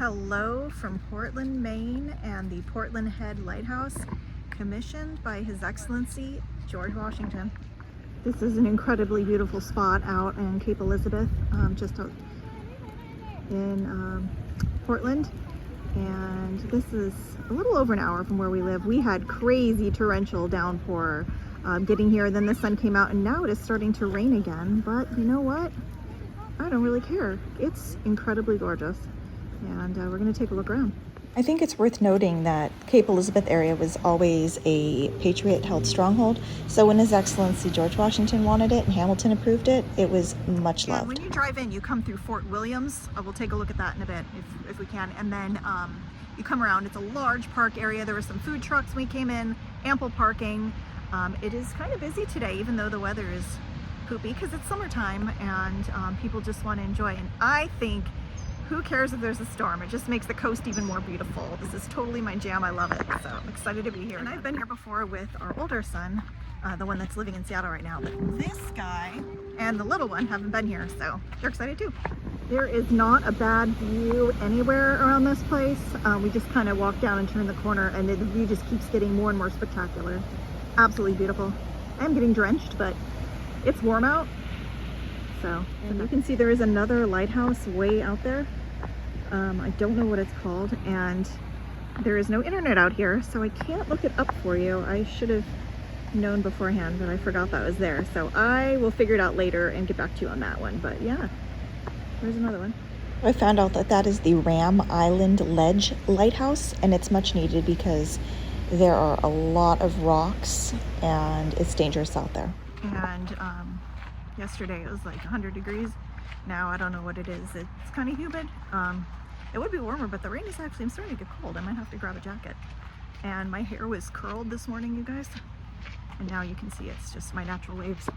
Hello from Portland, Maine, and the Portland Head Lighthouse, commissioned by His Excellency George Washington. This is an incredibly beautiful spot out in Cape Elizabeth, just out in Portland. And this is a little over an hour from where we live. We had crazy torrential downpour getting here, then the sun came out, and now it is starting to rain again. But you know what? I don't really care. It's incredibly gorgeous. And we're going to take a look around. I think it's worth noting that Cape Elizabeth area was always a Patriot-held stronghold. So when His Excellency George Washington wanted it and Hamilton approved it, it was much loved. When you drive in, you come through Fort Williams. We'll take a look at that in a bit if we can. And then you come around. It's a large park area. There were some food trucks when we came in, ample parking. It is kind of busy today, even though the weather is poopy because it's summertime and people just want to enjoy. And I think, who cares if there's a storm? It just makes the coast even more beautiful. This is totally my jam. I love it. So I'm excited to be here. And I've been here before with our older son, the one that's living in Seattle right now. But this guy and the little one haven't been here, so they're excited too. There is not a bad view anywhere around this place. We just kind of walk down and turn the corner, and the view just keeps getting more and more spectacular. Absolutely beautiful. I'm getting drenched, but it's warm out. So, and you can see there is another lighthouse way out there. I don't know what it's called, and there is no internet out here, so I can't look it up for you. I should have known beforehand, but I forgot that was there. So I will figure it out later and get back to you on that one. But yeah, there's another one. I found out that that is the Ram Island Ledge Lighthouse, and it's much needed because there are a lot of rocks and it's dangerous out there. And yesterday it was like 100 degrees. Now I don't know what it is. It's kind of humid. It would be warmer, but the rain is actually, I'm starting to get cold. I might have to grab a jacket. And my hair was curled this morning, you guys. And now you can see it's just my natural waves.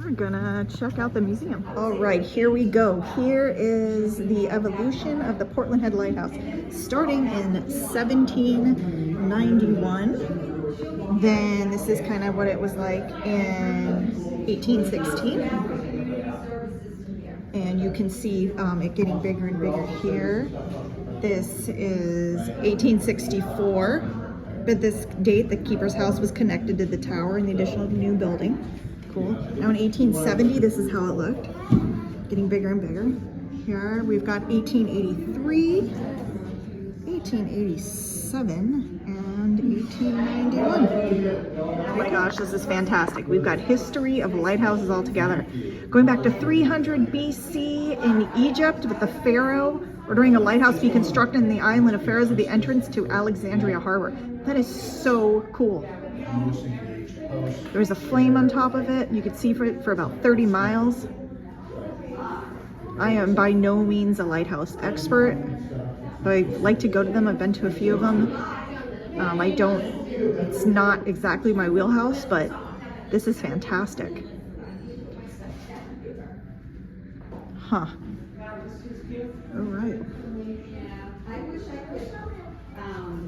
We're gonna check out the museum. All right, here we go. Here is the evolution of the Portland Head Lighthouse. Starting in 1791. Then this is kind of what it was like in 1816. And you can see it getting bigger and bigger here. This is 1864. But this date, the keeper's house was connected to the tower and the additional new building. Cool. Now in 1870, this is how it looked. Getting bigger and bigger. Here we've got 1883, 1887, and 1891. Oh my gosh, this is fantastic. We've got history of lighthouses all together. Going back to 300 BC in Egypt with the pharaoh ordering a lighthouse be constructed in the island of Pharos at the entrance to Alexandria Harbor. That is so cool. There's a flame on top of it. You could see for about 30 miles. I am by no means a lighthouse expert, but I like to go to them. I've been to a few of them. It's not exactly my wheelhouse, but this is fantastic. Huh. All right.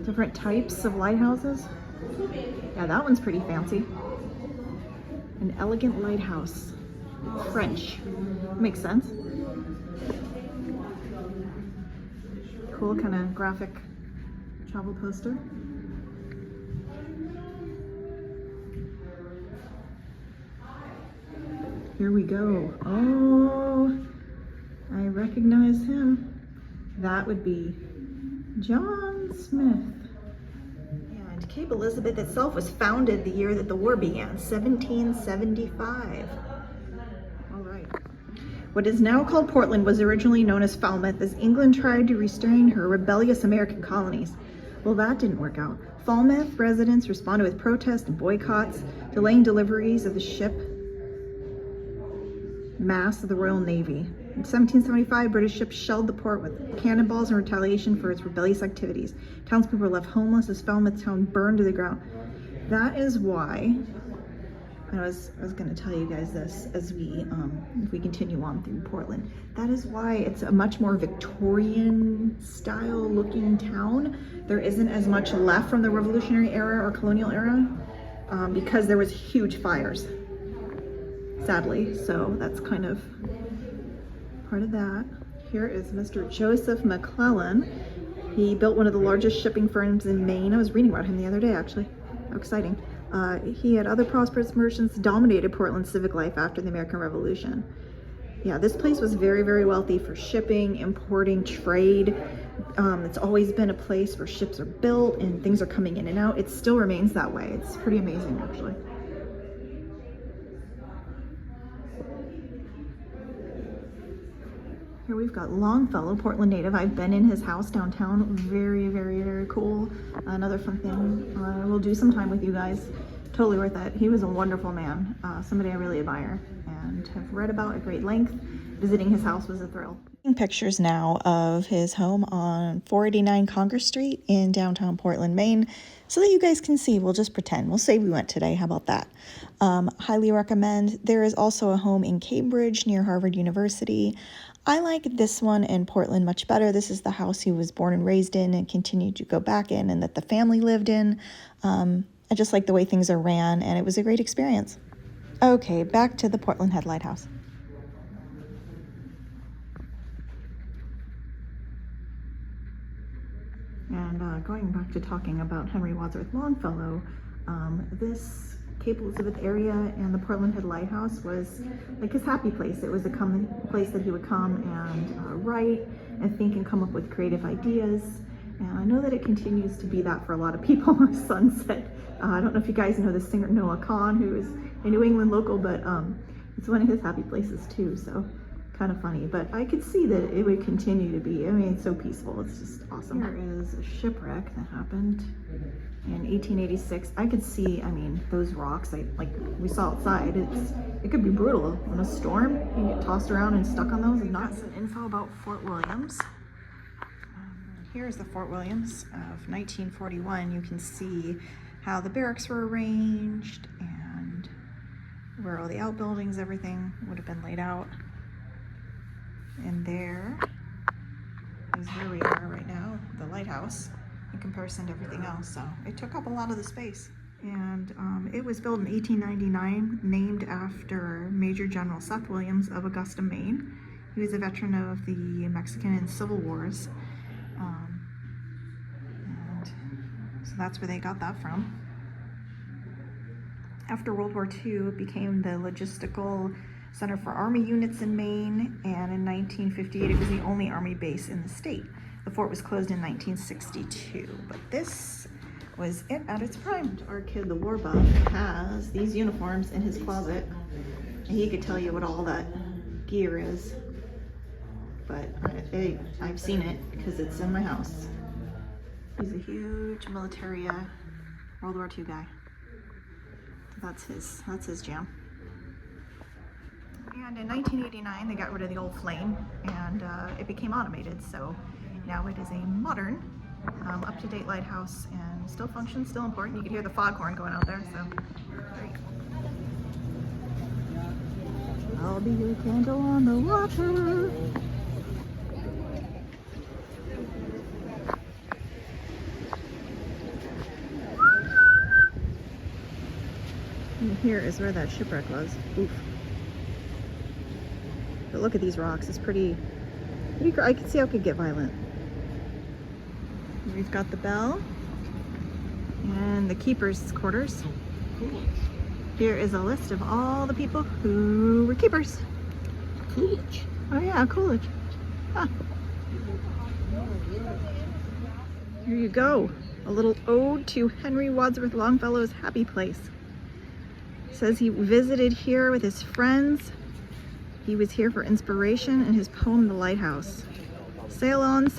Different types of lighthouses. Yeah, that one's pretty fancy. An elegant lighthouse. French. Makes sense. Cool kind of graphic travel poster. Here we go. Oh, I recognize him. That would be John Smith. And Cape Elizabeth itself was founded the year that the war began, 1775. All right. What is now called Portland was originally known as Falmouth as England tried to restrain her rebellious American colonies. Well, that didn't work out. Falmouth residents responded with protests and boycotts, delaying deliveries of the ship mass of the Royal Navy. In 1775, British ships shelled the port with cannonballs in retaliation for its rebellious activities. Townspeople were left homeless as Falmouth town burned to the ground. That is why, I was going to tell you guys this as if we continue on through Portland. That is why it's a much more Victorian style looking town. There isn't as much left from the Revolutionary era or colonial era because there was huge fires, sadly. So that's kind of part of that. Here is Mr. Joseph McClellan. He built one of the largest shipping firms in Maine. I was reading about him the other day, actually. How exciting. He had other prosperous merchants, dominated Portland's civic life after the American Revolution. Yeah, this place was very, very wealthy for shipping, importing, trade. It's always been a place where ships are built and things are coming in and out. It still remains that way. It's pretty amazing, actually. Here we've got Longfellow, Portland native. I've been in his house downtown. Very, very, very cool. Another fun thing I will do sometime with you guys. Totally worth it. He was a wonderful man. Somebody I really admire and have read about at great length. Visiting his house was a thrill. Pictures now of his home on 489 Congress Street in downtown Portland, Maine, so that you guys can see. We'll just pretend. We'll say we went today. How about that? Highly recommend. There is also a home in Cambridge near Harvard University. I like this one in Portland much better. This is the house he was born and raised in and continued to go back in, and that the family lived in. I just like the way things are ran, and it was a great experience. Okay, back to the Portland Head Lighthouse. And going back to talking about Henry Wadsworth Longfellow, this Cape Elizabeth area and the Portland Head Lighthouse was like his happy place. It was a place that he would come and write and think and come up with creative ideas. And I know that it continues to be that for a lot of people. My son said, I don't know if you guys know the singer Noah Kahan, who is a New England local, but it's one of his happy places too. So kind of funny, but I could see that it would continue to be. I mean, it's so peaceful. It's just awesome. Here is a shipwreck that happened in 1886. I could see, I mean, those rocks, like we saw outside, it could be brutal. In a storm, you can get tossed around and stuck on those and not. Some info about Fort Williams. Here's the Fort Williams of 1941. You can see how the barracks were arranged and where all the outbuildings, everything would have been laid out. And there is where we are right now, the lighthouse, in comparison to everything else. So it took up a lot of the space. And it was built in 1899, named after Major General Seth Williams of Augusta, Maine. He was a veteran of the Mexican and Civil Wars. And so that's where they got that from. After World War II, it became the logistical center for Army units in Maine, and in 1958 it was the only Army base in the state. The fort was closed in 1962, but this was it at its prime. Our kid, the war buff, has these uniforms in his closet, and he could tell you what all that gear is, but I've seen it because it's in my house. He's a huge military World War II guy. That's his jam. And in 1989, they got rid of the old flame, and it became automated. So now it is a modern, up-to-date lighthouse, and still functions, still important. You can hear the foghorn going out there. So great. I'll be your candle on the water. And here is where that shipwreck was. Oof. But look at these rocks. It's pretty I can see how it could get violent. We've got the bell and the keeper's quarters. Here is a list of all the people who were keepers. Coolidge. Oh yeah, Coolidge. Huh. Here you go. A little ode to Henry Wadsworth Longfellow's happy place. It says he visited here with his friends. He was here for inspiration in his poem, The Lighthouse. Sail on,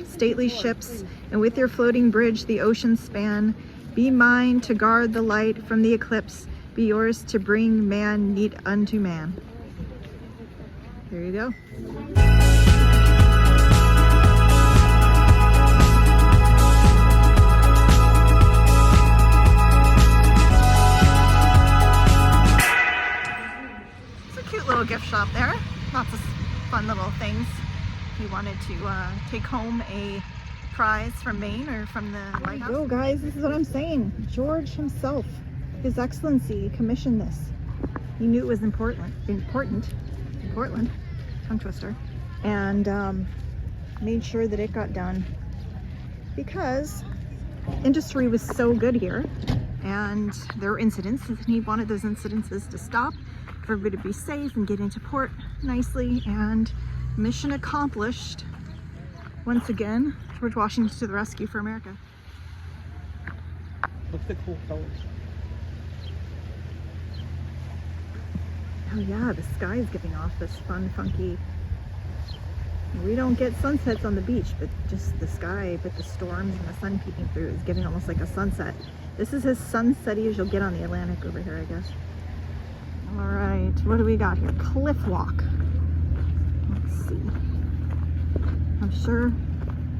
stately ships, and with your floating bridge the ocean span. Be mine to guard the light from the eclipse, be yours to bring man neat unto man. There you go. Little gift shop there. Lots of fun little things. If you wanted to take home a prize from Maine or from the Lighthouse. There you go, guys. This is what I'm saying. George himself, His Excellency, commissioned this. He knew it was important. Tongue twister. and made sure that it got done because industry was so good here and there were incidences, and he wanted those incidences to stop for everybody to be safe and get into port nicely. And mission accomplished once again. George Washington to the rescue for America. Look at the cool colors. Oh yeah, the sky is giving off this fun, funky. We don't get sunsets on the beach, but just the sky, but the storms and the sun peeking through is giving almost like a sunset. This is as sunsetty as you'll get on the Atlantic over here, I guess. All right, what do we got here? Cliff walk. Let's see. I'm sure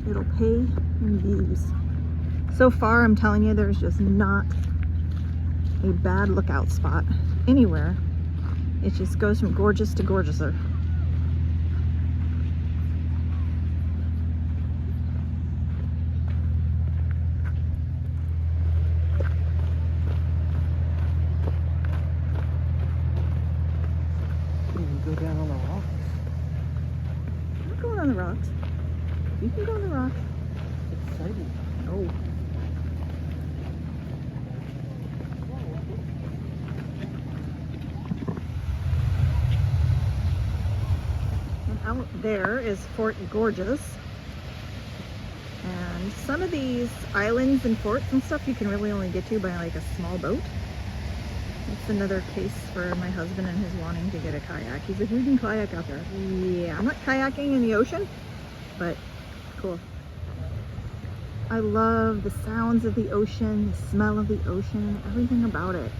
it'll pay in views. So far, I'm telling you, there's just not a bad lookout spot anywhere. It just goes from gorgeous to gorgeouser. Go down on the rocks. I'm not going on the rocks. You can go on the rocks. Exciting. Oh. And out there is Fort Gorgeous. And some of these islands and forts and stuff you can really only get to by like a small boat. It's another case for my husband and his wanting to get a kayak. He's like, we can kayak out there. Yeah, I'm not kayaking in the ocean, but cool. I love the sounds of the ocean, the smell of the ocean, everything about it.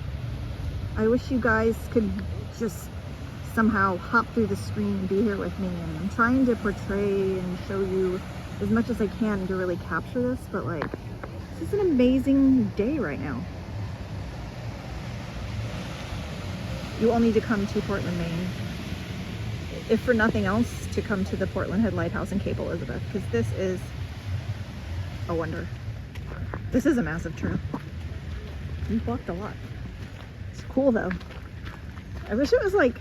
I wish you guys could just somehow hop through the screen and be here with me. And I'm trying to portray and show you as much as I can to really capture this, but like, this is an amazing day right now. You all need to come to Portland, Maine, if for nothing else, to come to the Portland Head Lighthouse in Cape Elizabeth, because this is a wonder. This is a massive trail. We've walked a lot. It's cool though. I wish it was like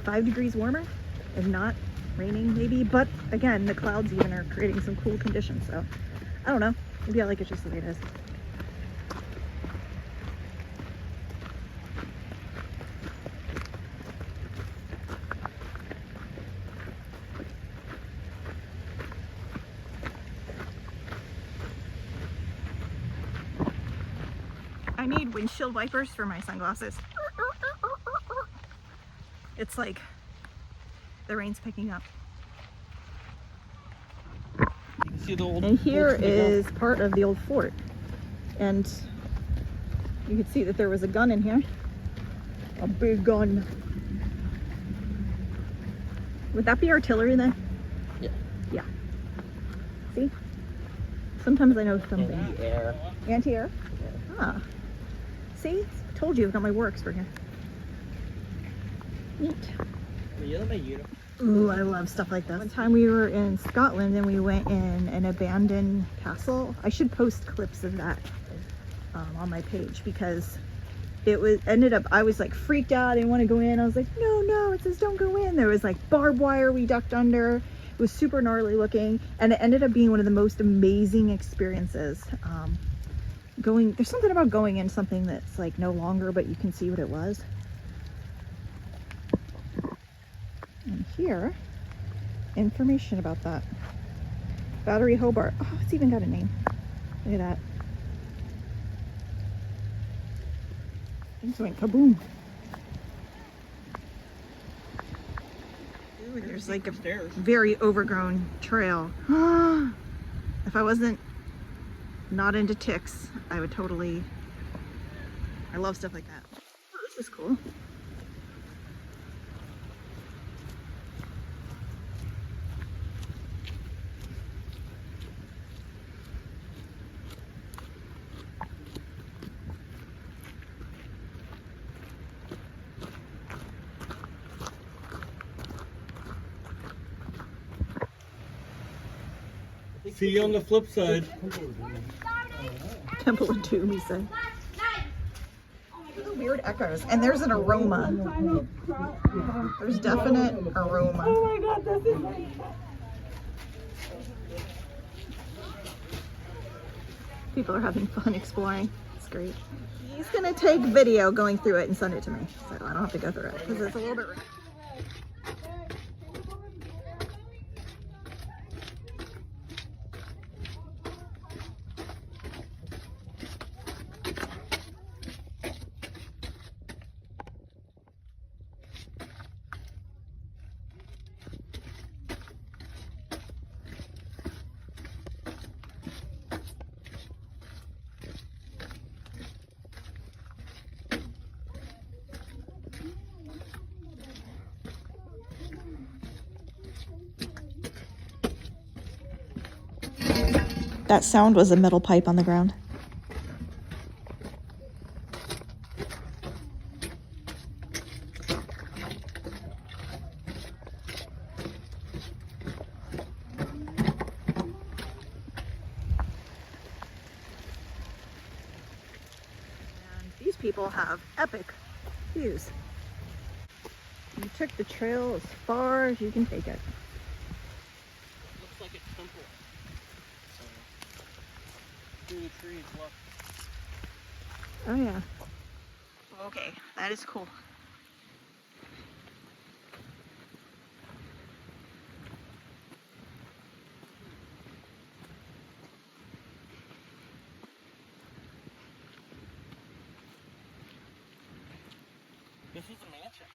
5 degrees warmer and not raining maybe, but again, the clouds even are creating some cool conditions, so I don't know. Maybe I like it just the way it is. I need windshield wipers for my sunglasses. It's like the rain's picking up. See the old, and here is part of the old fort. And you can see that there was a gun in here. A big gun. Would that be artillery then? Yeah. Yeah. See? Sometimes I know something. Anti-air. Anti-air? Yeah. Ah. See? Told you I've got my war expert here. Neat. Ooh, I love stuff like that. One time we were in Scotland and we went in an abandoned castle. I should post clips of that on my page, because it was I was like freaked out. I didn't want to go in. I was like, no, it says don't go in. There was like barbed wire we ducked under. It was super gnarly looking, and it ended up being one of the most amazing experiences. There's something about going in something that's like no longer, but you can see what it was. And here, information about that. Battery Hobart. Oh, it's even got a name. Look at that. Things went kaboom. Ooh, there's like a very overgrown trail. If I wasn't not into ticks, I would totally. I love stuff like that. Oh, this is cool. See you on the flip side. Temple of Doom, he said. weird echoes, and there's an aroma. There's definite aroma. Oh my god, this is like... People are having fun exploring. It's great. He's gonna take video going through it and send it to me, so I don't have to go through it because it's a little bit. That sound was a metal pipe on the ground. And these people have epic views. You took the trail as far as you can take it. Looks like a temple. Through the trees, look. Oh yeah. Okay, that is cool. This is a mansion.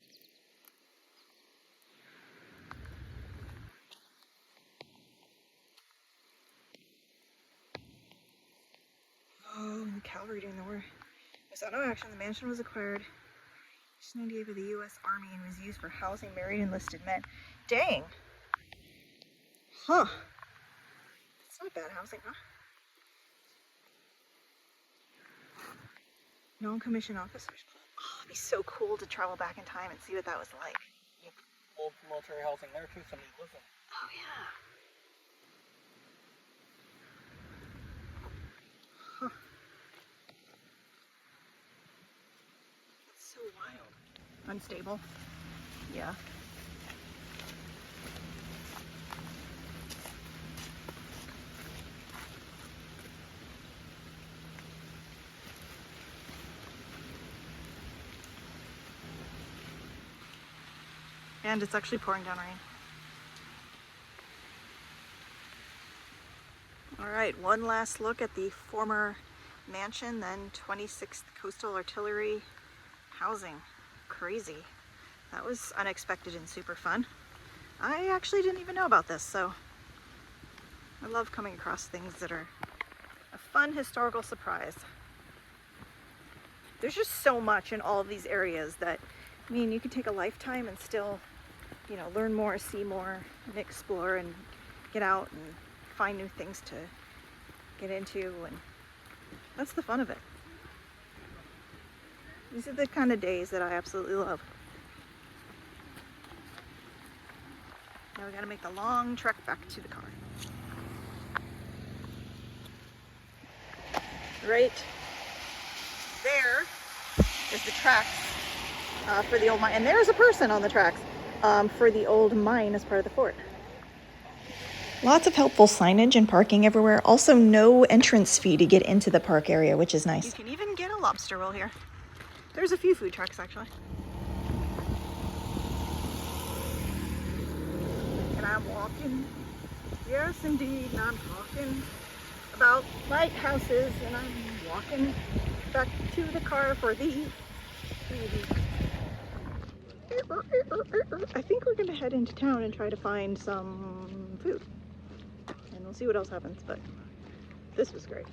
Oh, cavalry doing the war. Without no action, the mansion was acquired in 1998 by the U.S. Army and was used for housing married enlisted men. Dang. Huh. That's not bad housing, huh? Non-commissioned officers. Oh, it'd be so cool to travel back in time and see what that was like. Old military housing there too, somebody lives in. Oh yeah. Huh. That's so wild. Unstable. Yeah. And it's actually pouring down rain. All right, one last look at the former mansion, then 26th Coastal Artillery housing. Crazy. That was unexpected and super fun. I actually didn't even know about this, so I love coming across things that are a fun historical surprise. There's just so much in all of these areas that, I mean, you could take a lifetime and still, you know, learn more, see more, and explore and get out and find new things to get into, and that's the fun of it. These are the kind of days that I absolutely love. Now we gotta make the long trek back to the car. Right there is the tracks for the old mine, and there's a person on the tracks for the old mine as part of the fort. Lots of helpful signage and parking everywhere. Also, no entrance fee to get into the park area, which is nice. You can even get a lobster roll here. There's a few food trucks, actually. And I'm walking. Yes, indeed. And I'm talking about lighthouses. And I'm walking back to the car for the... I think we're going to head into town and try to find some food. And we'll see what else happens, but this was great.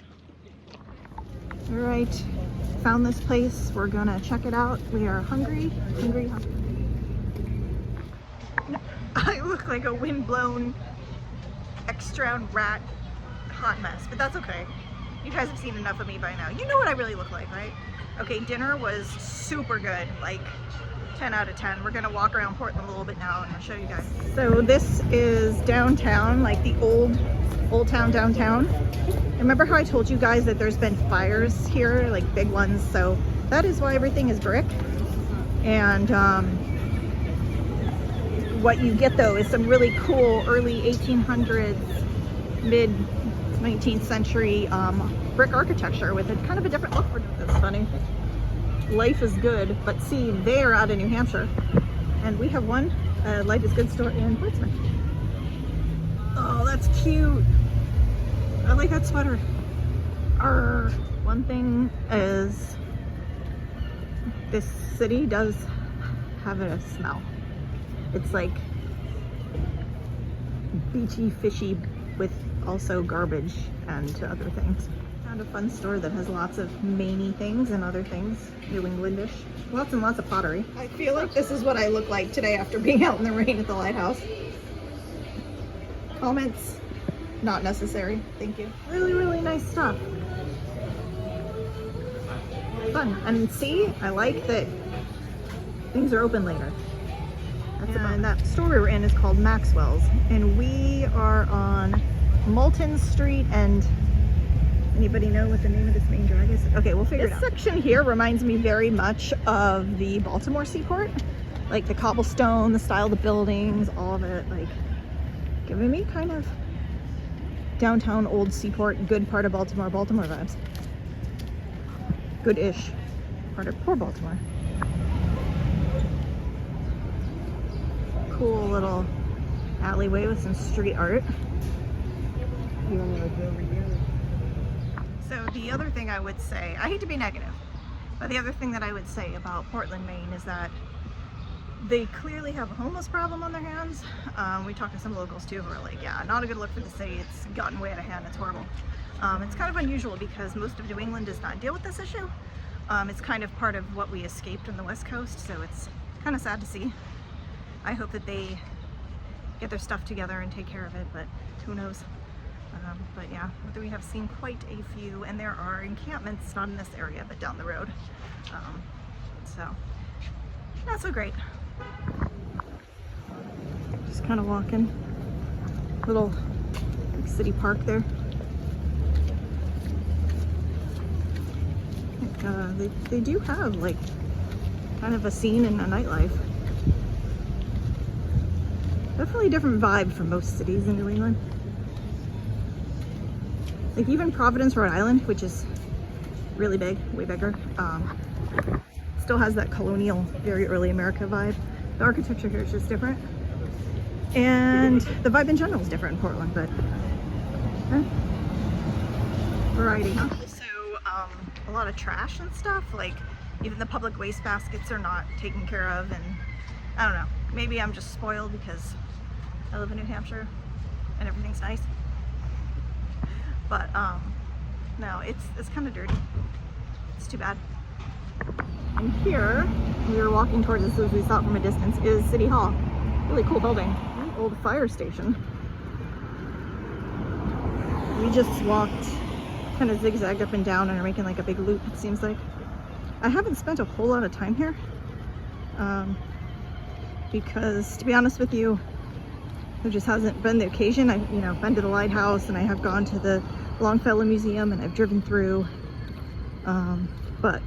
All right, found this place. We're gonna check it out. We are hungry. No, I look like a windblown, extra rat hot mess, but that's okay. You guys have seen enough of me by now. You know what I really look like, right? Okay, dinner was super good, like 10 out of 10. We're gonna walk around Portland a little bit now and I'll show you guys. So this is downtown, like the old town downtown. Remember how I told you guys that there's been fires here, like big ones? So That is why everything is brick. And what you get though is some really cool early 1800s, mid 19th century brick architecture with a kind of a different look. That's funny. Life is Good, but see, they're out of New Hampshire, and we have one Life is Good store in Portsmouth. Oh, that's cute. I like that sweater. Arr. One thing is, this city does have a smell. It's like beachy, fishy, with also garbage and other things. Found a fun store that has lots of Maine-y things and other things, New Englandish. Lots and lots of pottery. I feel like this is what I look like today after being out in the rain at the Lighthouse. Comments? Not necessary. Thank you. Really, really nice stuff. Fun. And see, I like that things are open later. And that store we were in is called Maxwell's, and we are on Moulton Street. And anybody know what the name of this main drag is? Okay, we'll figure it out. This section here reminds me very much of the Baltimore Seaport, like the cobblestone, the style of the buildings, all of it, like giving me kind of downtown old Seaport, good part of Baltimore vibes. Good-ish part of poor Baltimore. Cool little alleyway with some street art. So the other thing I would say, I hate to be negative, but the other thing that I would say about Portland, Maine is that they clearly have a homeless problem on their hands. We talked to some locals too who are like, yeah, not a good look for the city. It's gotten way out of hand. It's horrible. It's kind of unusual because most of New England does not deal with this issue. It's kind of part of what we escaped on the West Coast, so it's kind of sad to see. I hope that they get their stuff together and take care of it, but who knows. But yeah, we have seen quite a few, and there are encampments, not in this area, but down the road. So, not so great. Just kind of walking. Little city park there. They do have like kind of a scene in a nightlife. Definitely a different vibe from most cities in New England. Like even Providence, Rhode Island, which is really big, way bigger, still has that colonial, very early America vibe. The architecture here is just different. And the vibe in general is different in Portland, but variety, huh? Also, a lot of trash and stuff, like even the public waste baskets are not taken care of, and I don't know, maybe I'm just spoiled because I live in New Hampshire and everything's nice. But no, it's kind of dirty. It's too bad. And here, we were walking towards this as we saw it from a distance, is City Hall. Really cool building. Old fire station. We just walked, kind of zigzagged up and down and are making like a big loop, it seems like. I haven't spent a whole lot of time here because, to be honest with you, there just hasn't been the occasion. I've been to the Lighthouse, and I have gone to the Longfellow Museum, and I've driven through. But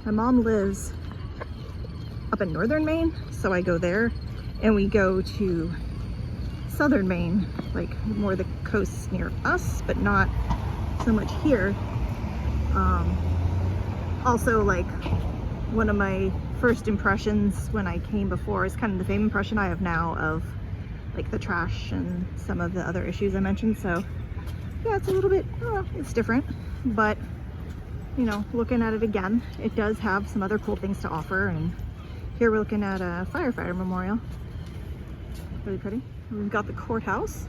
my mom lives up in northern Maine, so I go there, and we go to southern Maine, like more the coasts near us, but not so much here. Also, like, one of my first impressions when I came before is kind of the same impression I have now of like the trash and some of the other issues I mentioned. So yeah, it's a little bit, it's different, but looking at it again, it does have some other cool things to offer. And here we're looking at a firefighter memorial. Really pretty. We've got the courthouse.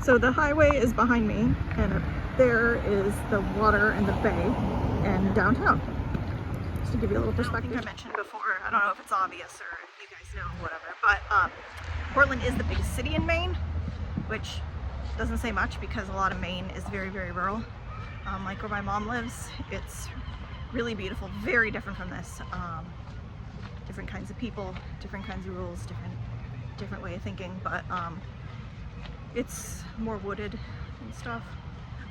So the highway is behind me, and up there is the water and the bay and downtown. Just to give you a little perspective. I think I mentioned before, I don't know if it's obvious or if you guys know, whatever, but Portland is the biggest city in Maine, which doesn't say much because a lot of Maine is very, very rural. Like where my mom lives, it's really beautiful, very different from this. Different kinds of people, different kinds of rules, different way of thinking, but it's more wooded and stuff.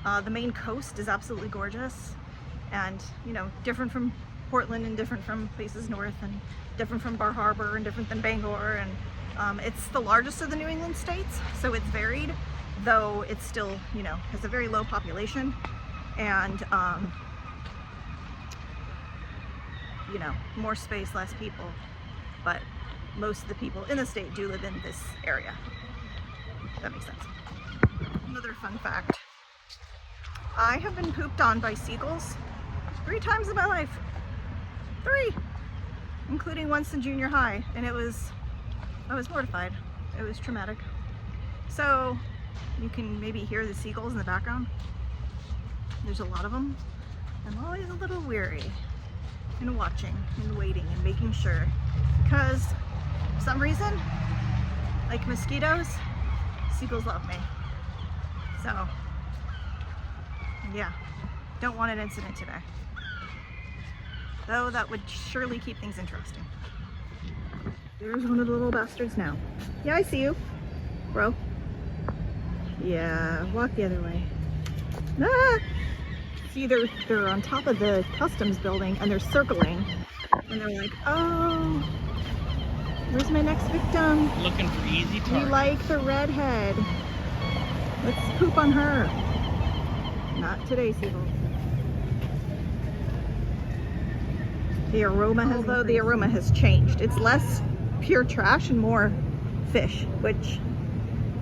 The Maine coast is absolutely gorgeous, and you know, different from Portland and different from places north and different from Bar Harbor and different than Bangor, and it's the largest of the New England states, so it's varied, though it's still, you know, has a very low population, and you know, more space, less people, but most of the people in the state do live in this area. If that makes sense. Another fun fact, I have been pooped on by seagulls 3 times in my life. 3, including once in junior high, and I was mortified. It was traumatic. So you can maybe hear the seagulls in the background. There's a lot of them. I'm always a little weary and watching and waiting and making sure, because for some reason, like mosquitoes, seagulls love me. So yeah, don't want an incident today. Though that would surely keep things interesting. There's one of the little bastards now. Yeah, I see you, bro. Yeah, walk the other way. Ah! See, they're on top of the customs building and they're circling. And they're like, oh, where's my next victim? Looking for easy targets. We like the redhead. Let's poop on her. Not today, seagulls. The aroma has changed. It's less pure trash and more fish, which,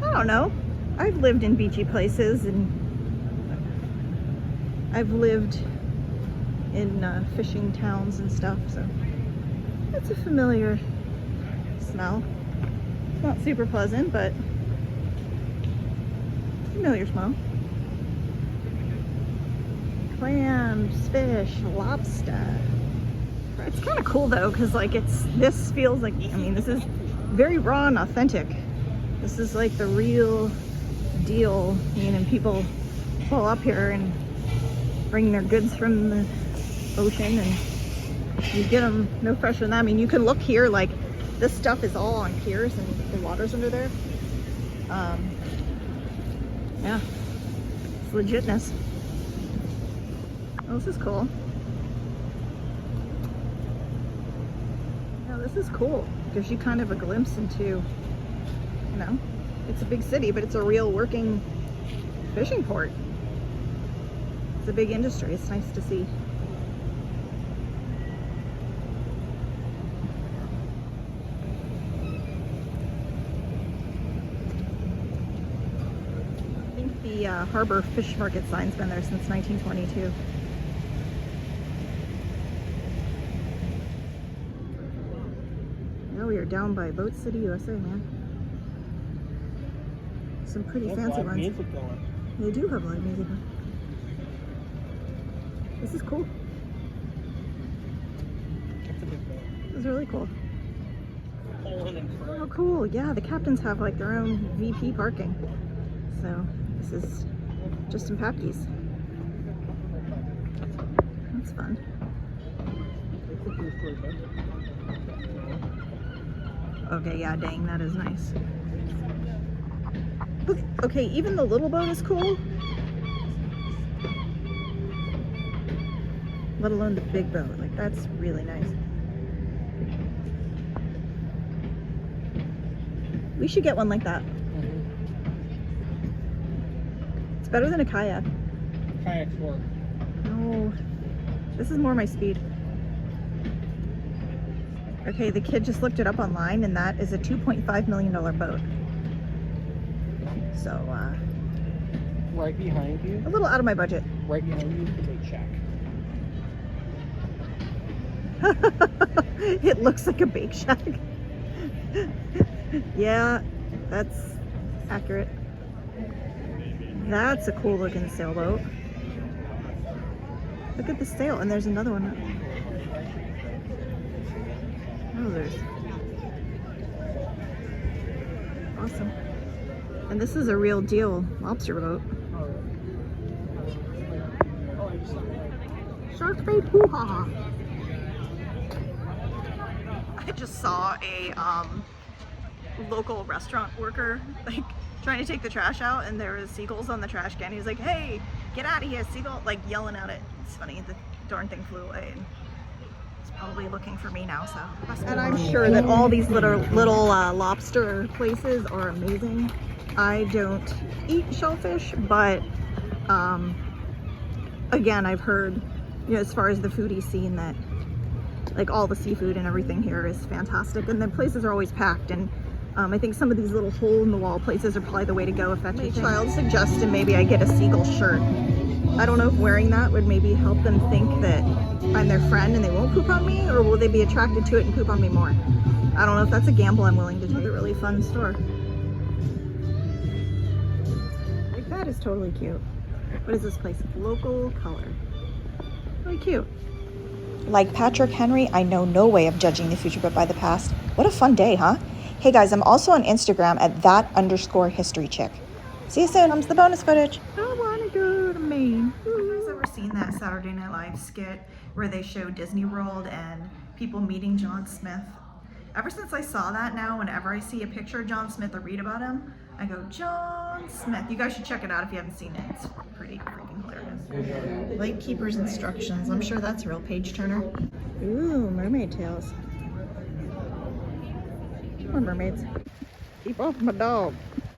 I don't know. I've lived in beachy places and I've lived in fishing towns and stuff, so it's a familiar smell. It's not super pleasant, but familiar smell. Clams, fish, lobster. It's kind of cool though, because like this feels like, I mean, this is very raw and authentic. This is like the real deal. I mean, and people pull up here and bring their goods from the ocean, and you get them no fresher than that. I mean, you can look here, like this stuff is all on piers and the water's under there. Yeah, it's legitness. Oh, this is cool. Yeah, this is cool. Gives you kind of a glimpse into, you know, it's a big city, but it's a real working fishing port. It's a big industry. It's nice to see. I think the Harbor Fish Market sign's been there since 1922. Now we are down by Boat City, USA, man. Some pretty fancy ones. Music going. They do have live music on. This is cool. That's a big boat. This is really cool. Poland and Oh, cool. Yeah, the captains have like their own VP parking. So this is just in Pappies. That's fun. Okay, yeah, dang, that is nice. Okay, even the little boat is cool. Let alone the big boat. Like, that's really nice. We should get one like that. It's better than a kayak. Kayaks work. No, this is more my speed. Okay, the kid just looked it up online, and that is a $2.5 million boat. So, Right behind you. a little out of my budget. Right behind you is a big shack. It looks like a bake shack. Yeah, that's accurate. That's a cool looking sailboat. Look at the sail, and there's another one. Oh, there's awesome. And this is a real deal lobster boat. Shark bait, hoo-ha. I just saw a local restaurant worker like trying to take the trash out, and there was seagulls on the trash can. He was like, "Hey, Get out of here, seagull, like yelling at it. It's funny, the darn thing flew away and it's probably looking for me now, so. And I'm sure that all these little lobster places are amazing. I don't eat shellfish, but again, I've heard, you know, as far as the foodie scene, that like all the seafood and everything here is fantastic, and the places are always packed, and I think some of these little hole in the wall places are probably the way to go if that's what your child suggested. Maybe I get a seagull shirt. I don't know if wearing that would maybe help them think that I'm their friend and they won't poop on me, or will they be attracted to it and poop on me more? I don't know if that's a gamble I'm willing to take. It's a really fun store. Like, that is totally cute. What is this place? Local Color. Really cute. Like Patrick Henry, I know no way of judging the future but by the past. What a fun day, huh? Hey guys, I'm also on Instagram at @that_historychick. See you soon. Comes the bonus footage. I want to go to Maine. Have you guys ever seen that Saturday Night Live skit where they show Disney World and people meeting John Smith? Ever since I saw that, now whenever I see a picture of John Smith or read about him, I go, John Smith. You guys should check it out if you haven't seen it. It's pretty freaking hilarious. Lightkeeper's instructions. I'm sure that's a real page turner. Ooh, mermaid tails. Come on, mermaids. Keep off my dog.